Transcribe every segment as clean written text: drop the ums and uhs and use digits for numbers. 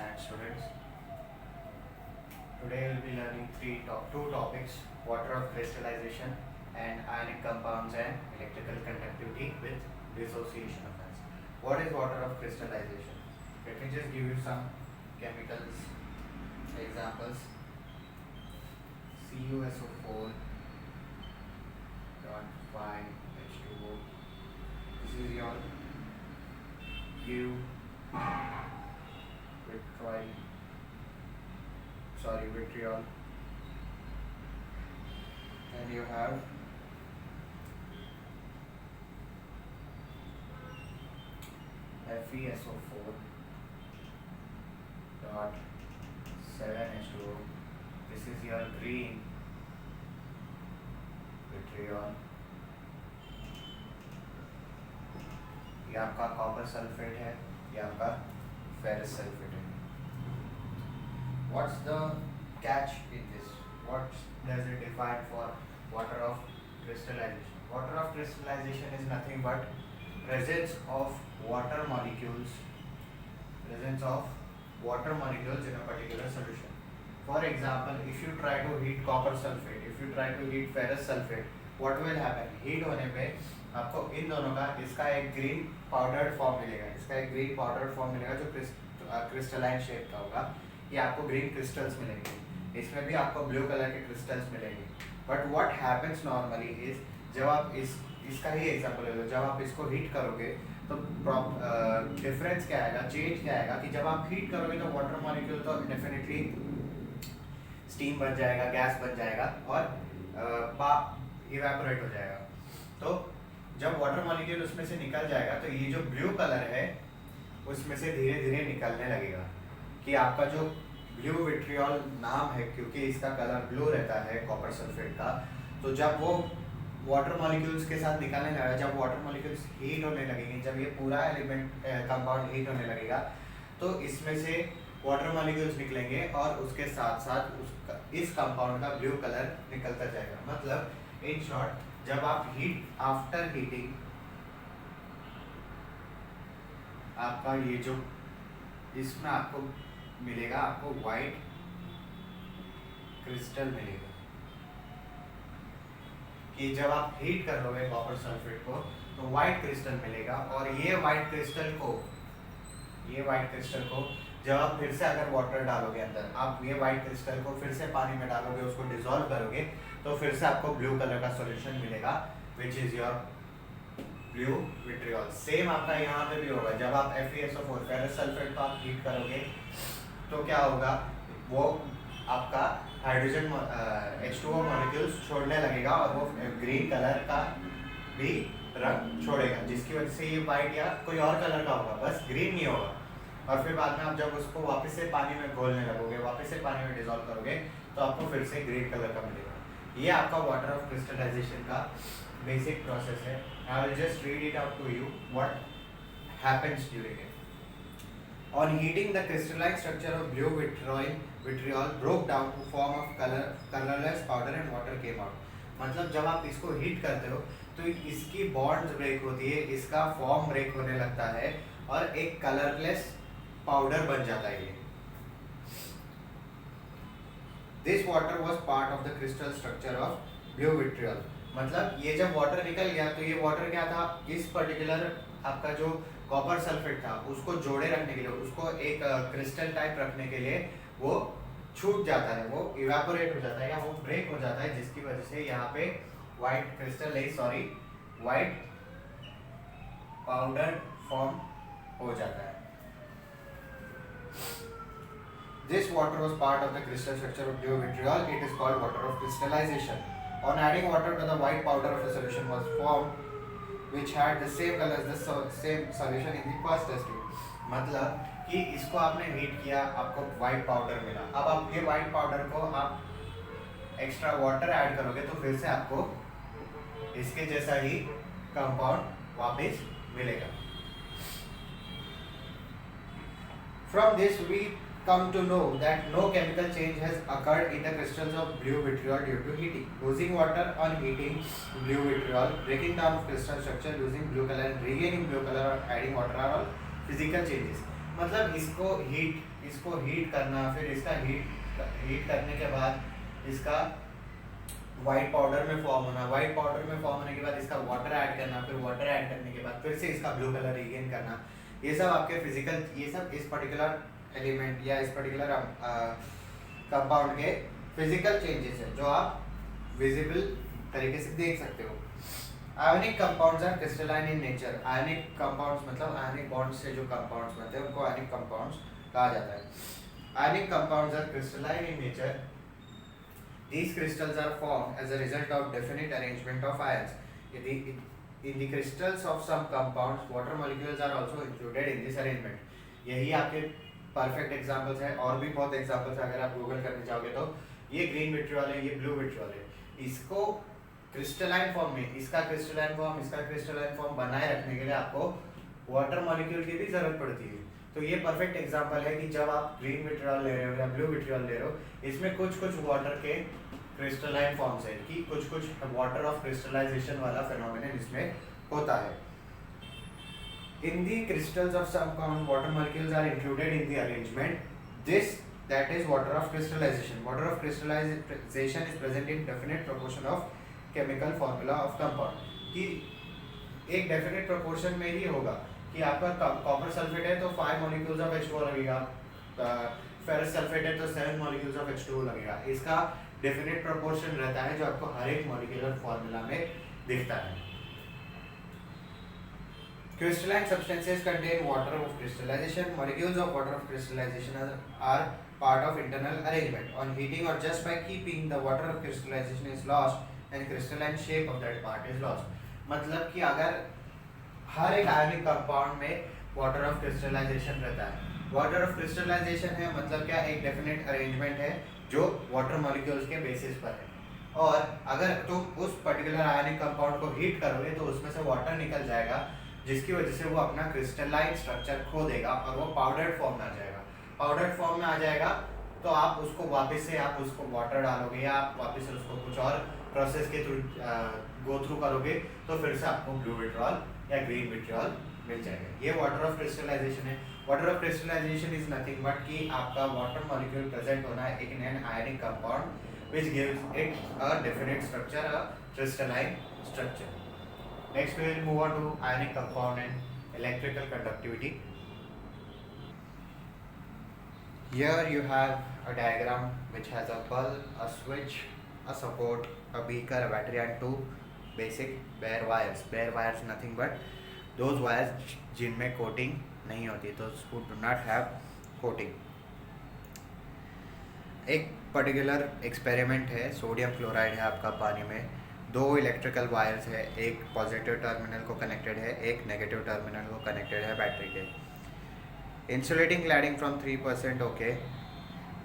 stand students. Today we'll be learning two topics: water of crystallization and ionic compounds and electrical conductivity with dissociation effects. What is water of crystallization? Let me just give you some chemicals examples. CuSO4 dot 5H2O. This is your vitriol. And you have FeSO4 dot 7H2O. This is your green vitriol. ये आपका copper sulphate है, ये आपका ferrous sulphate है. What's the catch in this? What does it define for water of crystallization? Water of crystallization is nothing but presence of water molecules in a particular solution. For example, if you try to heat copper sulfate, if you try to heat ferrous sulfate, what will happen? Heat होने पे आपको इन दोनों का इसका एक green powdered form मिलेगा, जो crystalline shape का होगा. ये आपको ग्रीन क्रिस्टल्स मिलेंगे, इसमें भी आपको ब्लू कलर के क्रिस्टल्स मिलेंगे. But what happens normally is, जब आप इसका ही एग्जांपल ले लो, जब आप इसको हीट करोगे तो डिफरेंस क्या आएगा, चेंज क्या आएगा कि जब आप हीट करोगे तो वाटर मॉलिक्यूल तो डेफिनेटली स्टीम बन जाएगा, गैस बन जाएगा और इवेपोरेट हो जाएगा. तो जब वाटर मॉलिक्यूल उसमें से निकल जाएगा तो ये जो ब्लू कलर है उसमें से धीरे धीरे निकलने लगेगा. कि आपका जो ब्लू विट्रियोल नाम है क्योंकि इसका कलर ब्लू रहता है कॉपर सल्फेट का. तो जब वो वाटर मॉलिक्यूल्स के साथ निकलने लगेगा, जब वाटर मॉलिक्यूल्स हीट होने लगेंगे, जब ये पूरा एलिमेंट कंपाउंड हीट होने लगेगा तो इसमें से वाटर मॉलिक्यूल्स निकलेंगे और उसके साथ साथ इस कंपाउंड का ब्लू कलर निकलता जाएगा. मतलब इन शॉर्ट, जब आप आफ्टर हीटिंग आपका ये जो इसमें आपको मिलेगा, आपको वाइट क्रिस्टल मिलेगा. कि जब आप हीट कर लोगे कॉपर सल्फेट को तो वाइट क्रिस्टल मिलेगा. और ये वाइट क्रिस्टल को जब आप फिर से अगर वाटर डालोगे अंदर, आप ये वाइट क्रिस्टल को फिर से पानी में डालोगे, उसको डिसॉल्व करोगे तो फिर से आपको ब्लू कलर का सॉल्यूशन मिलेगा, विच is your blue vitriol. Same आपका यहाँ पे भी होगा. जब आप FeSO4 फेरस सल्फेट को आप हीट करोगे तो क्या होगा, वो आपका हाइड्रोजन H2O मॉलिक्यूल्स छोड़ने लगेगा और वो ग्रीन कलर का भी रंग छोड़ेगा, जिसकी वजह से ये वाइट या कोई और कलर का होगा, बस ग्रीन नहीं होगा. और फिर बाद में आप जब उसको वापस से पानी में घोलने लगोगे, वापस से पानी में डिसॉल्व करोगे तो आपको फिर से ग्रीन कलर का मिलेगा. ये आपका वाटर ऑफ क्रिस्टलाइजेशन का बेसिक प्रोसेस है. I will just read it out to you what happens during it. On heating, the crystalline structure of blue vitriol broke down to form of colorless powder and water came out. मतलब जब आप इसको heat करते हो तो इसकी bonds break होती है, इसका फॉर्म ब्रेक होने लगता है और एक कलरलेस पाउडर बन जाता है. ये this water was part of the crystal structure of blue vitriol. मतलब ये जब वाटर निकल गया तो ये वाटर क्या था, इस पर्टिकुलर आपका जो कॉपर सल्फेट था उसको जोड़े रखने के लिए, उसको एक क्रिस्टल टाइप रखने के लिए वो छूट जाता है, वो इवेपोरेट हो जाता है या वो ब्रेक हो जाता है, जिसकी वजह से यहाँ पे वाइट पाउडर फॉर्म हो जाता है. This water was part of the crystal structure of blue vitriol. It is called water of crystallization. On adding water to the white powder of the solution was formed, which had the same color as the same solution in the first test tube. मतलब कि इसको आपने heat किया, आपको white powder मिला. अब आप ये वाइट पाउडर को आप एक्स्ट्रा वाटर ऐड करोगे तो फिर से आपको इसके जैसा ही कंपाउंड वापस मिलेगा. From this we come to know that no chemical change has occurred in the crystals of blue vitriol due to heating. Losing water on heating blue vitriol, breaking down of crystal structure, losing blue color and regaining blue color on adding water are all physical changes. मतलब इसको heat करना, फिर इसका heat करने के बाद इसका white powder में फॉर्म होना, वाइट पाउडर में फॉर्म होने के बाद इसका वाटर ऐड करना, फिर वाटर ऐड करने के बाद फिर से इसका ब्लू कलर रीगेन करना, ये सब आपके फिजिकल, ये सब इस पर्टिकुलर एलिमेंट या इस पर्टिकुलर कंपाउंड के फिजिकल चेंजेस है जो आप विजिबल तरीके से देख सकते हो। Ionic compounds are crystalline in nature. Ionic compounds मतलब आयनिक बॉन्ड से जो कंपाउंड्स बनते हैं उनको आयनिक कंपाउंड्स कहा जाता है। Ionic compounds are crystalline in nature. These crystals are formed as a result of definite arrangement of ions. In the crystals of some compounds, water molecules are also included in this arrangement. यही आपके perfect examples हैं, और भी बहुत examples हैं अगर आप Google करने चाहोगे तो। ये ग्रीन विट्रियोल है, ये ब्लू विट्रियोल है। इसको क्रिस्टलाइन फॉर्म में, इसका क्रिस्टलाइन फॉर्म बनाए रखने के लिए आपको वाटर मॉलिक्यूल की भी जरूरत पड़ती है। तो ये परफेक्ट एग्जांपल है कि जब आप ग्रीन विट्रियोल ले रहे हो या ब्लू विट्रियोल ले रहे हो, इसमें कुछ वाटर के क्रिस्टलाइन फॉर्म्स है कि कुछ वाटर ऑफ क्रिस्टलाइजेशन वाला फेनोमेनन इसमें होता है। In the crystals of some common water molecules are included in the arrangement. That is water of crystallization. Water of crystallization is present in definite proportion of chemical formula of compound. कि एक definite proportion में ही होगा कि आपका copper sulphate है तो 5 molecules of H2O लगेगा, ferrous sulphate है तो 7 molecules of H2O लगेगा। इसका डेफिनेट प्रोपोर्शन रहता है जो आपको हर एक मॉलिक्यूलर फॉर्मूला में दिखता है। Crystalline substances contain water of crystallization. Molecules of water of crystallization are part of internal arrangement. On heating or just by keeping, the water of crystallization is lost and crystalline shape of that part is lost. मतलब कि अगर हर एक ionic compound में water of crystallisation रहता है, water of crystallisation है मतलब क्या, एक डेफिनेट अरेंजमेंट है जो वाटर मॉलिक्यूल्स के बेसिस पर है। और अगर तुम उस पर्टिकुलर आयनिक कंपाउंड को हीट करोगे तो उसमें से वाटर निकल जाएगा, जिसकी वजह से वो अपना क्रिस्टलाइन स्ट्रक्चर खो देगा और वो पाउडर्ड फॉर्म में आ जाएगा। पाउडर्ड फॉर्म में आ जाएगा तो आप उसको वापस से आप उसको वाटर डालोगे या आप वापस से उसको कुछ और प्रोसेस के थ्रू गो थ्रू करोगे तो फिर से आपको ब्लू विट्रियोल या ग्रीन विट्रियोल मिल जाएगा। ये वाटर ऑफ क्रिस्टलाइजेशन है। Water of crystallisation is nothing but कि आपका वाटर मॉलिक्यूल प्रेजेंट होना है in an ionic compound which gives it a definite structure, a crystalline structure. Next we will move on to ionic compound and electrical conductivity. Here you have a diagram which has a bulb, a switch, a support, a beaker, a battery and two basic bare wires. Bare wires nothing but those wires जिनमें coating नहीं होती, those who do not have coating. एक particular experiment है, sodium chloride है आपका पानी में, दो इलेक्ट्रिकल वायर्स है, एक पॉजिटिव टर्मिनल को कनेक्टेड है, एक नेगेटिव टर्मिनल को कनेक्टेड है बैटरी के। Insulating cladding from 3%, okay.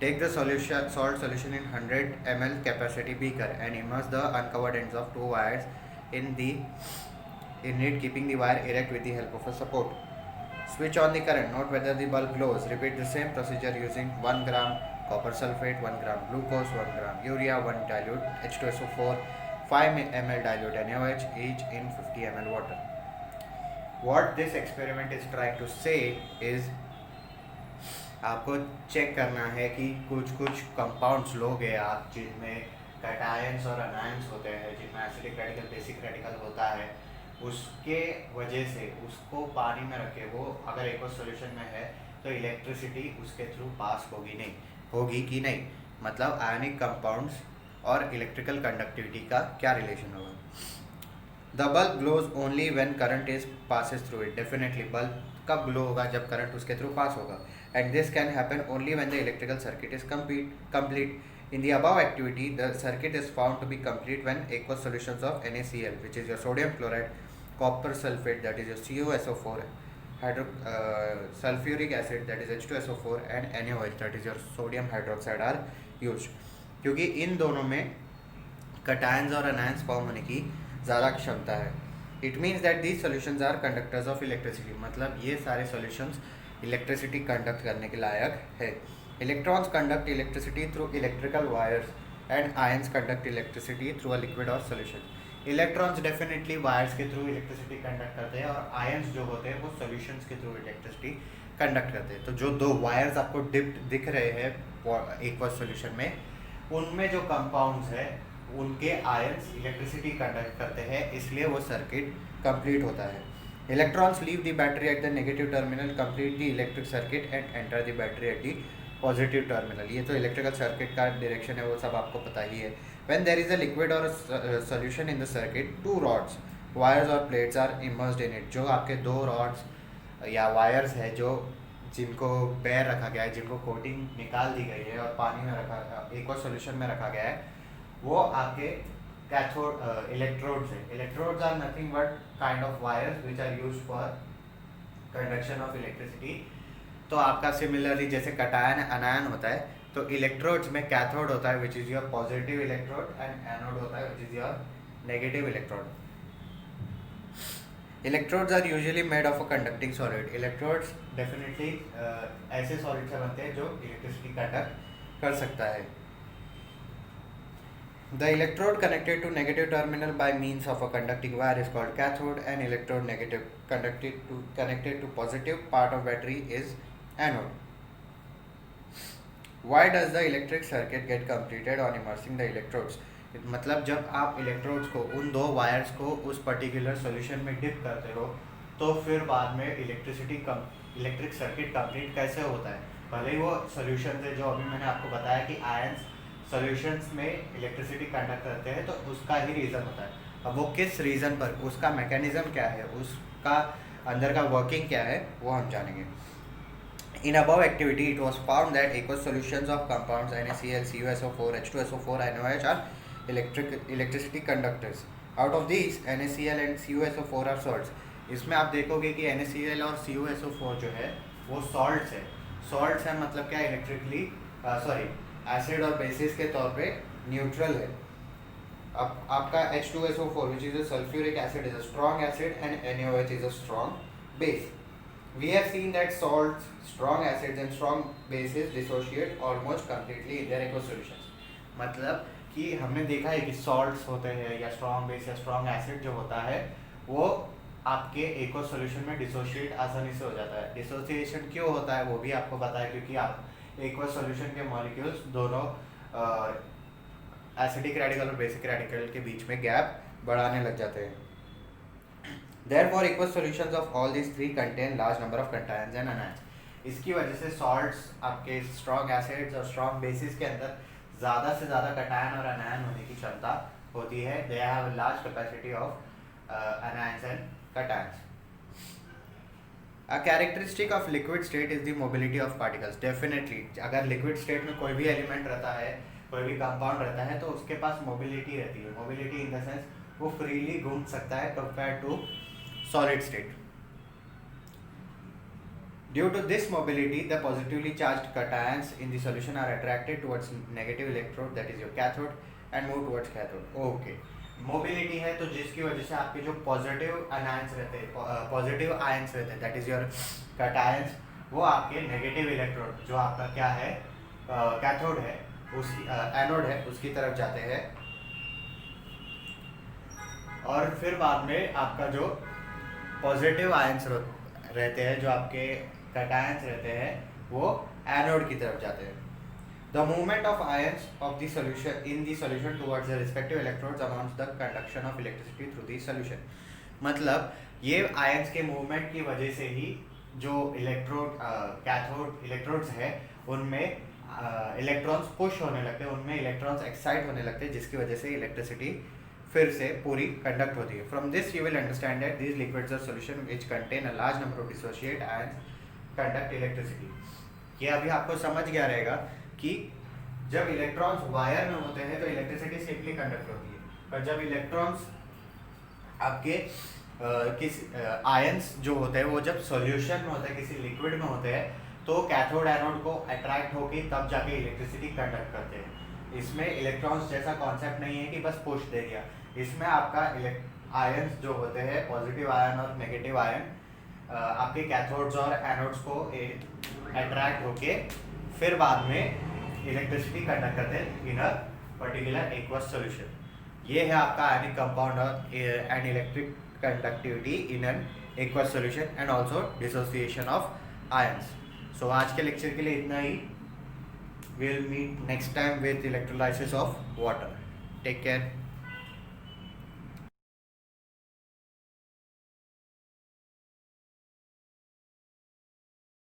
Take the salt solution in 100 ml capacity beaker and immerse the uncovered ends of 2 wires in it, keeping the wire erect with the help of a support. Switch on the current, note whether the bulb glows. Repeat the same procedure using 1 gram copper sulfate, 1 gram glucose, 1 gram urea, 1 dilute H2SO4, 5 ml dilute NaOH each in 50 ml water. What this experiment is trying to say is आपको check करना है कि कुछ compounds लोगे आप जिनमें cations और anions होते हैं, जिनमें एसिडिक रेडिकल बेसिक रेडिकल होता है, उसके वजह से उसको पानी में रखे, वो अगर एक सॉल्यूशन में है तो इलेक्ट्रिसिटी उसके थ्रू पास होगी कि नहीं, मतलब आयनिक कंपाउंड्स और इलेक्ट्रिकल कंडक्टिविटी का क्या रिलेशन होगा। The bulb glows only when current is passes through it. Definitely bulb कब ग्लो होगा, जब करंट उसके थ्रू पास होगा, and this can happen only when the electrical circuit is complete. In the above activity, the circuit is found to be complete when aqueous solutions of NaCl, which is your sodium chloride, copper sulfate, that is your CuSO4, sulfuric acid, that is H2SO4, and NaOH, that is your sodium hydroxide, are used. क्योंकि इन दोनों में cations और anions form होने की ज़्यादा क्षमता है। It means that these solutions are conductors of electricity, मतलब ये सारे सॉल्यूशंस इलेक्ट्रिसिटी कंडक्ट करने के लायक है। Electrons conduct electricity through electrical wires and ions conduct electricity through a liquid or solution. Electrons definitely wires के थ्रू इलेक्ट्रिसिटी कंडक्ट करते हैं और आयंस जो होते हैं वो सॉल्यूशंस के थ्रू इलेक्ट्रिसिटी कंडक्ट करते हैं। तो जो दो वायर्स आपको डिप्ड दिख रहे हैं एक्वस सॉल्यूशन में, उनमें जो कंपाउंड्स है उनके आयंस इलेक्ट्रिसिटी कंडक्ट करते हैं, इसलिए वो सर्किट कंप्लीट होता है। Electrons leave the battery at the negative terminal, complete the electric circuit and enter the battery at the positive terminal. ये तो इलेक्ट्रिकल सर्किट का डायरेक्शन है, वो सब आपको पता ही है। When there is a liquid और solution in the circuit, two rods, wires और plates are immersed in it. जो आपके दो रॉड्स या वायर्स है जो जिनको पैर रखा गया है, जिनको कोटिंग निकाल दी गई है और पानी में रखा, एक और सॉल्यूशन में रखा गया है, वो आपके कैथोड इलेक्ट्रोड्स है। Electrodes are nothing but kind of wires which are used for conduction of electricity. तो आपका सिमिलरली जैसे कटायन अनायन होता है, तो इलेक्ट्रोड्स में कैथोड होता है which is your positive electrode and anode होता है which is your negative electrode. Electrodes are usually made of a conducting solid. Electrodes definitely ऐसे सॉलिड से बनते हैं जो इलेक्ट्रिसिटी कंडक्ट कर सकता है। The electrode connected to negative terminal by means of a conducting wire is called cathode, and electrode negative connected to positive part of battery is anode. Why does the electric circuit get completed on immersing the electrodes? मतलब जब आप electrodes को, उन दो wires को उस particular solution में dip करते हो, तो फिर बाद में इलेक्ट्रिक सर्किट कंप्लीट कैसे होता है। भले ही वो सॉल्यूशन है, जो अभी मैंने आपको बताया कि आयंस सॉल्यूशंस में इलेक्ट्रिसिटी कंडक्ट करते हैं, तो उसका ही रीज़न होता है। अब वो किस रीज़न पर, उसका मैकेनिज्म क्या है, उसका अंदर का वर्किंग क्या है, वो हम जानेंगे। In above activity, it was found that aqueous solutions of compounds NaCl, CuSO4, H2SO4, NaOH are electricity conductors. Out of these, NaCl and CuSO4 are salts. इसमें आप देखोगे कि NaCl और CuSO4 जो है वो सॉल्ट्स है। सॉल्ट्स है मतलब क्या, इलेक्ट्रिकली एसिड और बेसिस के तौर पे न्यूट्रल है। अब आपका H2SO4 which is a sulfuric acid is a strong acid and NaOH is a strong base. We have seen that salts, strong acids and strong bases dissociate almost completely in their aqueous solutions. मतलब कि हमने देखा है कि salts होते हैं या strong base या स्ट्रॉन्ग एसिड जो होता है वो आपके एक्वस सॉल्यूशन में डिसोशिएट आसानी से हो जाता है। डिसोसिएशन क्यों होता है वो भी आपको पता है, क्योंकि आप एक्वस सॉल्यूशन के मॉलिक्यूल्स दोनों एसिडिक रेडिकल और बेसिक रेडिकल के बीच में गैप बढ़ाने लग जाते हैं। Therefore, aqueous solutions of all these three contain large number of cations and anions. इसकी वजह से सॉल्ट्स आपके स्ट्रॉन्ग एसिड्स और स्ट्रॉन्ग बेसिस के अंदर ज़्यादा से ज़्यादा कटायन और अनायन होने की क्षमता होती है। They have a large capacity of anions and cations. A characteristic of liquid state is the mobility of particles. Definitely, अगर liquid state में कोई भी एलिमेंट रहता है, कोई भी कंपाउंड रहता है, तो उसके पास मोबिलिटी रहती है। मोबिलिटी इन द सेंस वो फ्रीली घूम सकता है compare to solid state. Due to this mobility, the positively charged cations in the solution are attracted towards negative electrode, that is your cathode, and move towards cathode. Okay. Mobility है तो जिसकी वजह से आपके जो पॉजिटिव आयंस रहते हैं, that is your cations, वो आपके नेगेटिव इलेक्ट्रोड जो आपका क्या है कैथोड है, उसकी एनोड है, उसकी तरफ जाते हैं। और फिर बाद में आपका जो पॉजिटिव आयंस रहते हैं, जो आपके कैटायंस रहते हैं, वो एनोड की तरफ जाते हैं। The movement of ions of the solution in the solution towards the respective electrodes amounts the conduction of electricity through the solution. मतलब ये आयंस के मूवमेंट की वजह से ही जो इलेक्ट्रोड कैथोड इलेक्ट्रोड्स है उनमें इलेक्ट्रॉन्स पुश होने लगते हैं, उनमें इलेक्ट्रॉन्स एक्साइट होने लगते हैं, जिसकी वजह से इलेक्ट्रिसिटी फिर से पूरी कंडक्ट होती है। From this you will understand that these liquids are solution which contain a large number of dissociate ions conduct electricity. ये अभी आपको समझ गया रहेगा कि जब इलेक्ट्रॉन्स वायर में होते हैं तो इलेक्ट्रिसिटी सिंपली कंडक्ट होती है, पर जब इलेक्ट्रॉन्स आपके किस आयंस जो होते हैं वो जब सॉल्यूशन में होते हैं, किसी लिक्विड में होते हैं, तो कैथोड एनोड को अट्रैक्ट होकर तब जाके इलेक्ट्रिसिटी कंडक्ट करते हैं। इसमें इलेक्ट्रॉन्स जैसा कॉन्सेप्ट नहीं है कि बस पुश दे दिया, इसमें आपका आयंस जो होते हैं पॉजिटिव आयन और नेगेटिव आयन आपके कैथोड्स और एनोड्स को अट्रैक्ट होके फिर बाद में इलेक्ट्रिसिटी कंडक्ट करते हैं in a particular aqueous solution. ये है आपका आयनिक कंपाउंड और and electric conductivity in an aqueous solution and also dissociation of ions. So आज के लेक्चर के लिए इतना ही। Will meet next time with electrolysis of water. Take care.